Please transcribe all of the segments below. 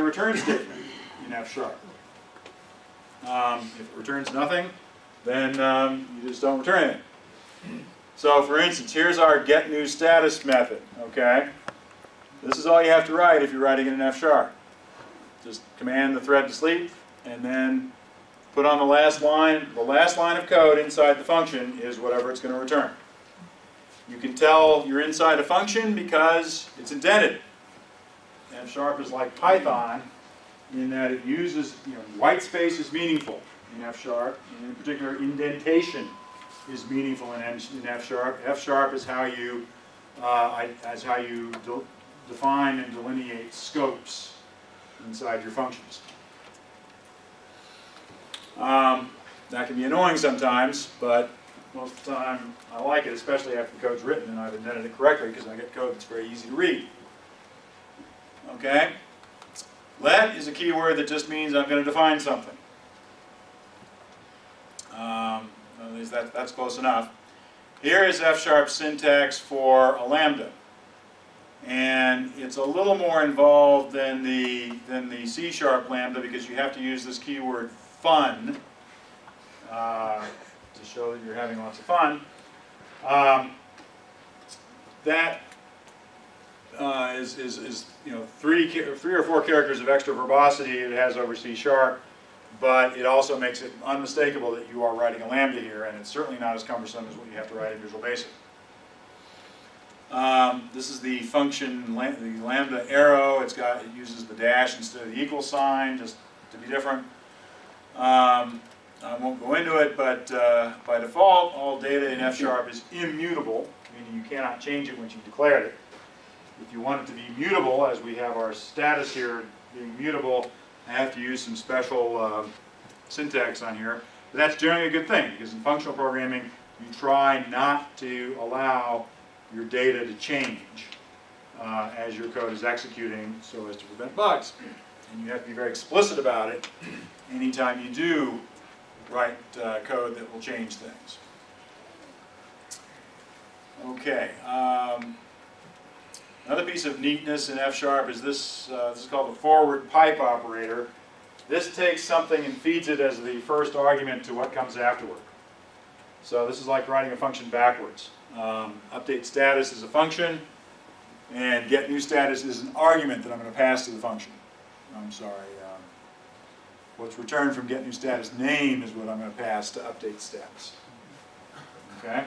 return statement in F sharp. If it returns nothing, then you just don't return it. So for instance, here's our get new status method, okay? This is all you have to write if you're writing it in F sharp. Just command the thread to sleep, and then put on the last line of code inside the function is whatever it's going to return. You can tell you're inside a function because it's indented. F sharp is like Python in that it uses, white space is meaningful in F sharp, and in particular indentation is meaningful in F sharp. F sharp is how you define and delineate scopes inside your functions. That can be annoying sometimes, but most of the time I like it, especially after the code's written and I've indented it correctly, because I get code that's very easy to read. Okay? Let is a keyword that just means I'm going to define something. At least that's close enough. Here is F sharp syntax for a lambda. And it's a little more involved than the C sharp lambda, because you have to use this keyword fun to show that you're having lots of fun. That is three or four characters of extra verbosity it has over C sharp, but it also makes it unmistakable that you are writing a lambda here, and it's certainly not as cumbersome as what you have to write in Visual Basic. This is the function, the lambda arrow. It uses the dash instead of the equal sign, just to be different. I won't go into it, but by default, all data in F sharp is immutable, meaning you cannot change it once you've declared it. If you want it to be mutable, as we have our status here being mutable, I have to use some special syntax on here. But that's generally a good thing, because in functional programming, you try not to allow your data to change as your code is executing so as to prevent bugs. And you have to be very explicit about it anytime you do write code that will change things. Okay. Another piece of neatness in F sharp is this. This is called the forward pipe operator. This takes something and feeds it as the first argument to what comes afterward. So this is like writing a function backwards. Update status is a function, and get new status is an argument that I'm going to pass to the function. I'm sorry. What's returned from get new status name is what I'm going to pass to update status. Okay.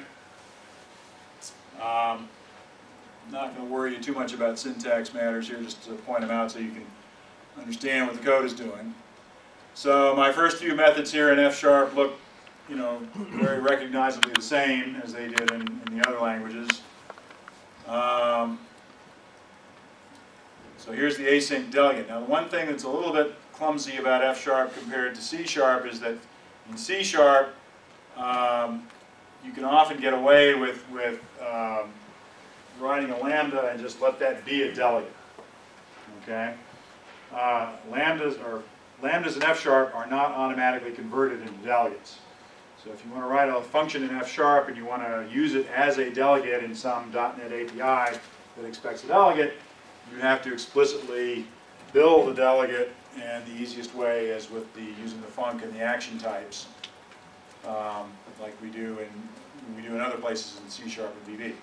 Not going to worry you too much about syntax matters here, just to point them out so you can understand what the code is doing. So my first few methods here in F sharp look, very recognizably the same as they did in the other languages. So here's the async delegate. Now the one thing that's a little bit clumsy about F sharp compared to C sharp is that in C sharp you can often get away with writing a lambda and just let that be a delegate. Okay? Lambdas in F sharp are not automatically converted into delegates. So if you want to write a function in F sharp and you want to use it as a delegate in some .NET API that expects a delegate, you have to explicitly build a delegate, and the easiest way is with using the func and the action types, like we do in other places in C sharp and VB.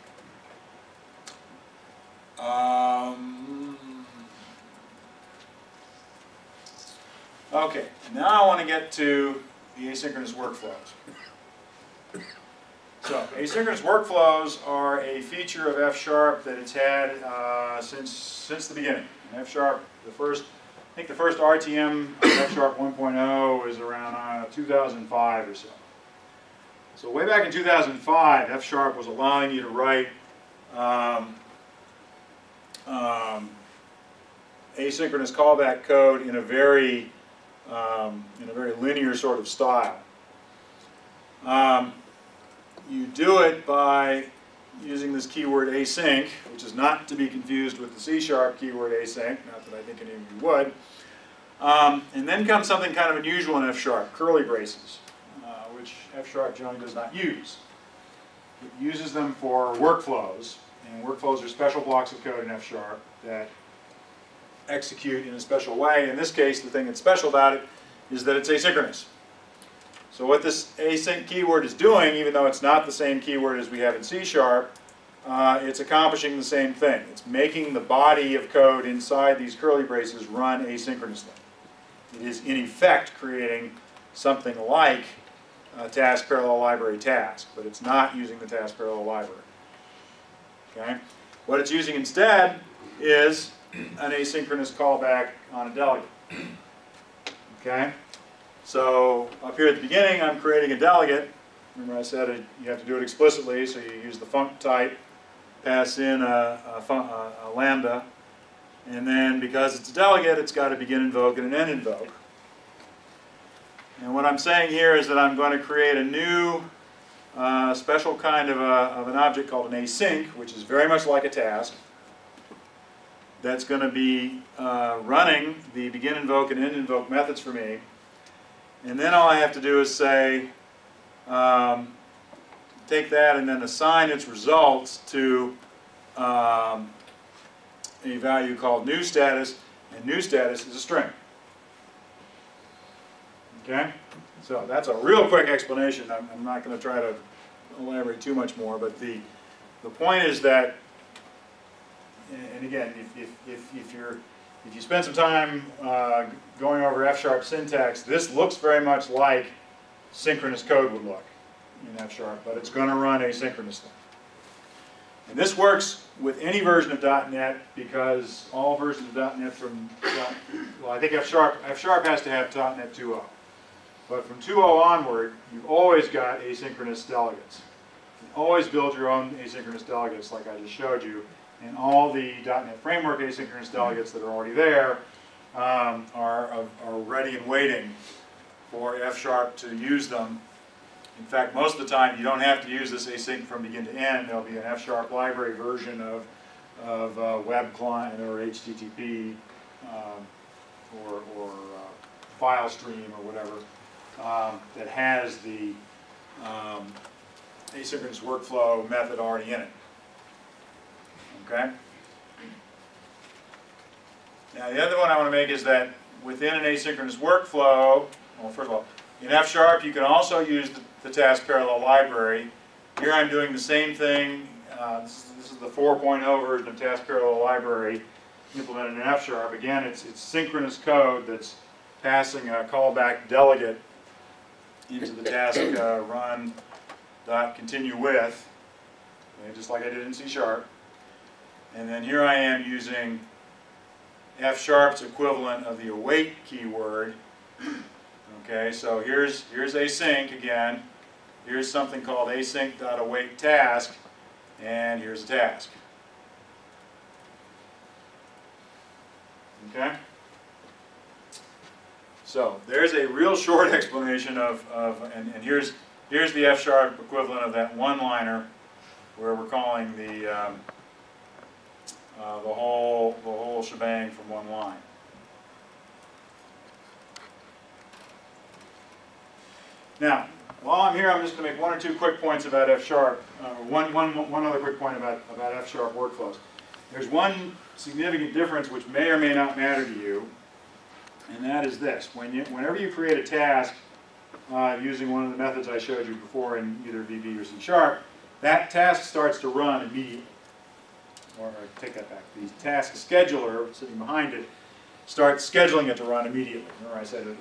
Okay, now I want to get to the asynchronous workflows. So, asynchronous workflows are a feature of F sharp that it's had since the beginning. In F sharp, I think the first RTM of F sharp 1.0 is around 2005 or so. So way back in 2005, F sharp was allowing you to write asynchronous callback code in a very linear sort of style. You do it by using this keyword async, which is not to be confused with the C sharp keyword async, not that I think any of you would. And then comes something kind of unusual in F sharp, curly braces, which F sharp generally does not use. It uses them for workflows, and workflows are special blocks of code in F sharp that execute in a special way. In this case, the thing that's special about it is that it's asynchronous. So what this async keyword is doing, even though it's not the same keyword as we have in C#, it's accomplishing the same thing. It's making the body of code inside these curly braces run asynchronously. It is, in effect, creating something like a task parallel library task, but it's not using the task parallel library. Okay? What it's using instead is an asynchronous callback on a delegate. Okay? So up here at the beginning, I'm creating a delegate. Remember I said you have to do it explicitly, so you use the func type, pass in a lambda, and then because it's a delegate, it's got a begin invoke and an end invoke. And what I'm saying here is that I'm going to create a new special kind of an object called an async, which is very much like a task, that's going to be running the begin invoke and end invoke methods for me. And then all I have to do is say, take that and then assign its results to a value called new status, and new status is a string. Okay? So that's a real quick explanation. I'm not going to try to elaborate too much more, but the point is that, and again, if you spend some time going over F# syntax, this looks very much like synchronous code would look in F#, but it's going to run asynchronously. And this works with any version of .NET because all versions of .NET from, well, I think F# has to have .NET 2.0. But from 2.0 onward, you've always got asynchronous delegates. You can always build your own asynchronous delegates like I just showed you. And all the .NET Framework asynchronous delegates that are already there are ready and waiting for F# to use them. In fact, most of the time you don't have to use this async from begin to end. There'll be an F# library version of web client or HTTP or file stream or whatever that has the asynchronous workflow method already in it. Okay? Now the other one I want to make is that within an asynchronous workflow, well, first of all, in F# you can also use the task parallel library. Here I'm doing the same thing. This is the 4.0 version of task parallel library implemented in F#. Again, it's synchronous code that's passing a callback delegate into the task run.continue with, okay, just like I did in C#. And then here I am using F#'s equivalent of the await keyword. Okay, so here's async again. Here's something called async.await task, and here's a task. Okay? So there's a real short explanation and here's the F# equivalent of that one-liner where we're calling the whole shebang from one line. Now, while I'm here, I'm just going to make one or two quick points about F#. One other quick point about F# workflows. There's one significant difference which may or may not matter to you, and that is this. Whenever you create a task using one of the methods I showed you before in either VB or C#, that task starts to run immediately. Or take that back. The task scheduler sitting behind it starts scheduling it to run immediately. Remember I said it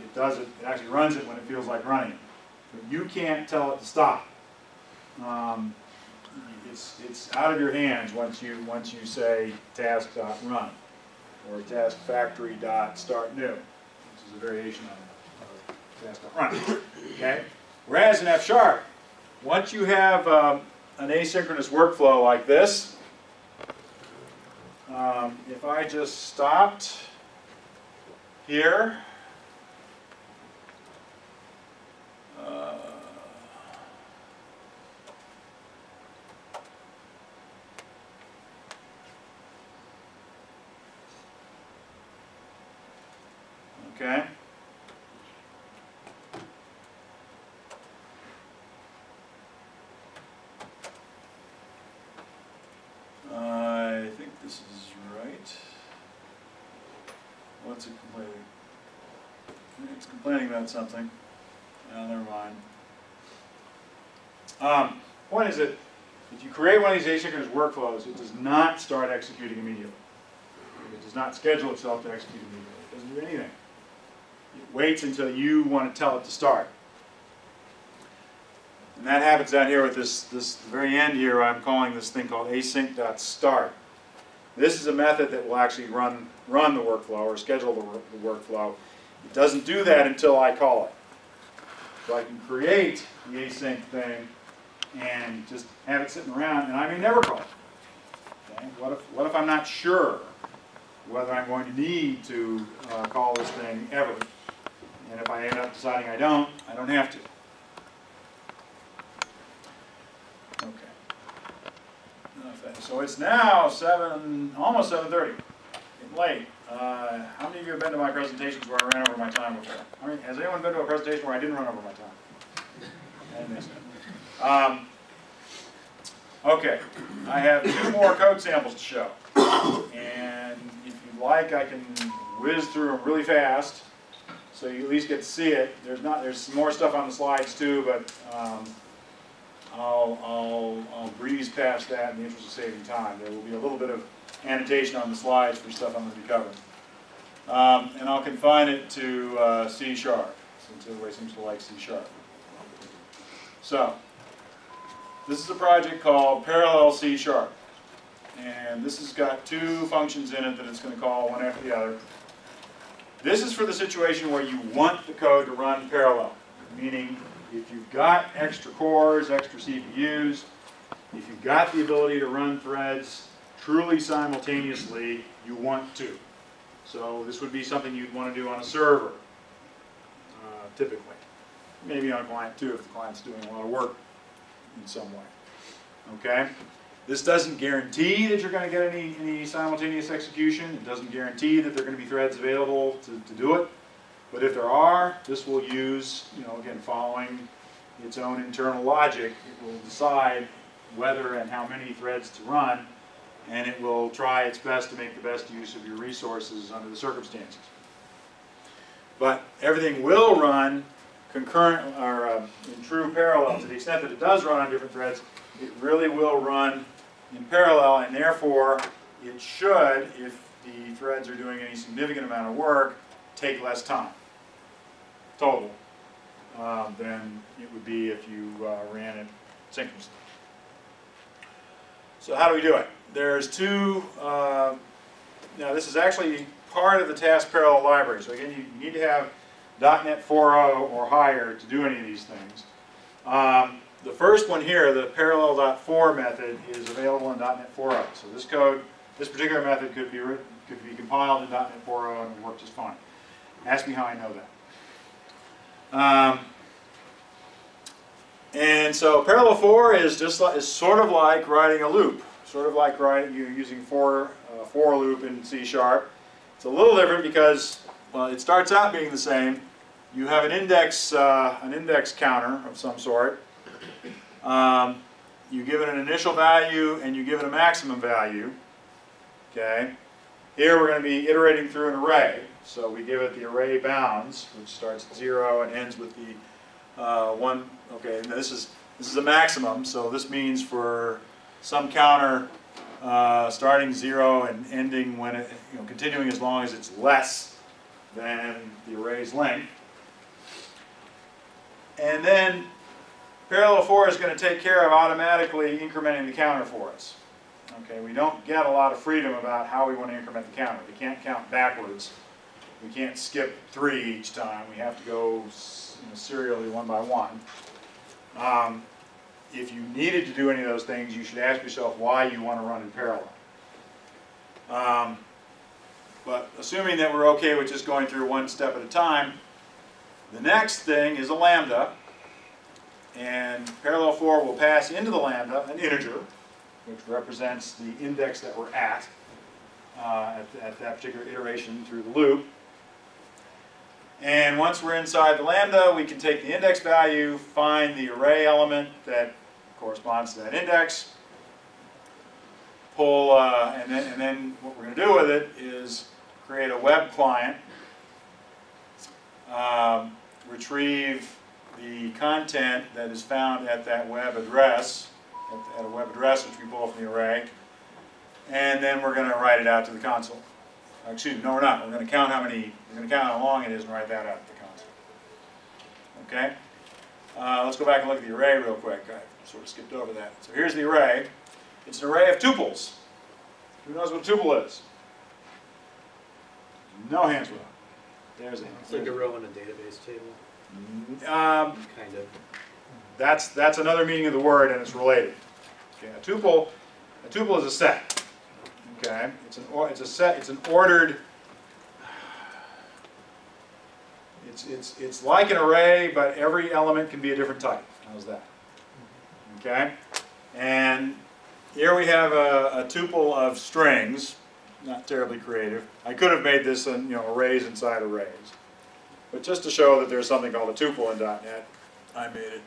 actually runs it when it feels like running it. But you can't tell it to stop. It's out of your hands once you say task.run or taskfactory.startNew, which is a variation of task.run. Okay? Whereas in F#, once you have an asynchronous workflow like this, if I just stopped here, okay. I think this is right. what's it complaining? It's complaining about something. No, never mind. Point is that if you create one of these asynchronous workflows, it does not start executing immediately. It does not schedule itself to execute immediately. It doesn't do anything. It waits until you want to tell it to start. And that happens down here with this very end here. I'm calling this thing called async.start. This is a method that will actually run the workflow or schedule the workflow. It doesn't do that until I call it. So I can create the async thing and just have it sitting around, and I may never call it. Okay? What if I'm not sure whether I'm going to need to call this thing ever? And if I end up deciding I don't have to. Okay. So it's now almost 7:30. Getting late. How many of you have been to my presentations where I ran over my time before? I mean, has anyone been to a presentation where I didn't run over my time? I missed it. Okay, I have 2 more code samples to show. And if you'd like, I can whiz through them really fast so you at least get to see it. There's some more stuff on the slides too, but I'll breeze past that in the interest of saving time. There will be a little bit of annotation on the slides for stuff I'm going to be covering. And I'll confine it to C#, since everybody seems to like C#. So, this is a project called Parallel C#. And this has got 2 functions in it that it's going to call one after the other. This is for the situation where you want the code to run parallel, meaning if you've got extra cores, extra CPUs, if you've got the ability to run threads truly simultaneously, you want to. So this would be something you'd want to do on a server, typically. Maybe on a client too, if the client's doing a lot of work in some way. Okay? This doesn't guarantee that you're going to get any simultaneous execution. It doesn't guarantee that there are going to be threads available to do it. But if there are, this will use, again, following its own internal logic, it will decide whether and how many threads to run, and it will try its best to make the best use of your resources under the circumstances. But everything will run concurrent or in true parallel. To the extent that it does run on different threads, it really will run in parallel, and therefore it should, if the threads are doing any significant amount of work, take less time total than it would be if you ran it synchronously. So how do we do it? There's 2, now this is actually part of the task parallel library. So again, you need to have .NET 4.0 or higher to do any of these things. The first one here, the parallel.for method, is available in .NET 4.0. So this code, this particular method could be compiled in .NET 4.0 and work just fine. Ask me how I know that. And so parallel for is sort of like writing a loop, sort of like using for loop in C#. It's a little different because it starts out being the same. You have an index counter of some sort. You give it an initial value and you give it a maximum value. Okay. Here we're going to be iterating through an array. So we give it the array bounds, which starts at 0 and ends with the 1. Okay, and this is a maximum. So this means for some counter starting 0 and ending when it, continuing as long as it's less than the array's length. And then parallel for is going to take care of automatically incrementing the counter for us. Okay, we don't get a lot of freedom about how we want to increment the counter. We can't count backwards. We can't skip 3 each time. We have to go serially 1 by 1. If you needed to do any of those things, you should ask yourself why you want to run in parallel. But assuming that we're okay with just going through 1 step at a time, the next thing is a lambda. And parallel for will pass into the lambda an integer, which represents the index that we're at that particular iteration through the loop. And once we're inside the lambda, we can take the index value, find the array element that corresponds to that index, pull, and then what we're going to do with it is create a web client retrieve the content that is found at that web address, at a web address which we pull from the array, and then we're going to write it out to the console. Excuse me, no we're not. We're going to count how long it is and write that out to the console. Okay? Let's go back and look at the array real quick. I sort of skipped over that. So here's the array. It's an array of tuples. Who knows what a tuple is? No hands were up. There's a hand. It's like a row in a database table. Kind of. That's another meaning of the word, and it's related. Okay, a tuple is a set. Okay, it's a set. It's an ordered. It's like an array, but every element can be a different type. How's that? Okay, and here we have a tuple of strings. Not terribly creative. I could have made this arrays inside arrays, but just to show that there's something called a tuple in .NET, I made it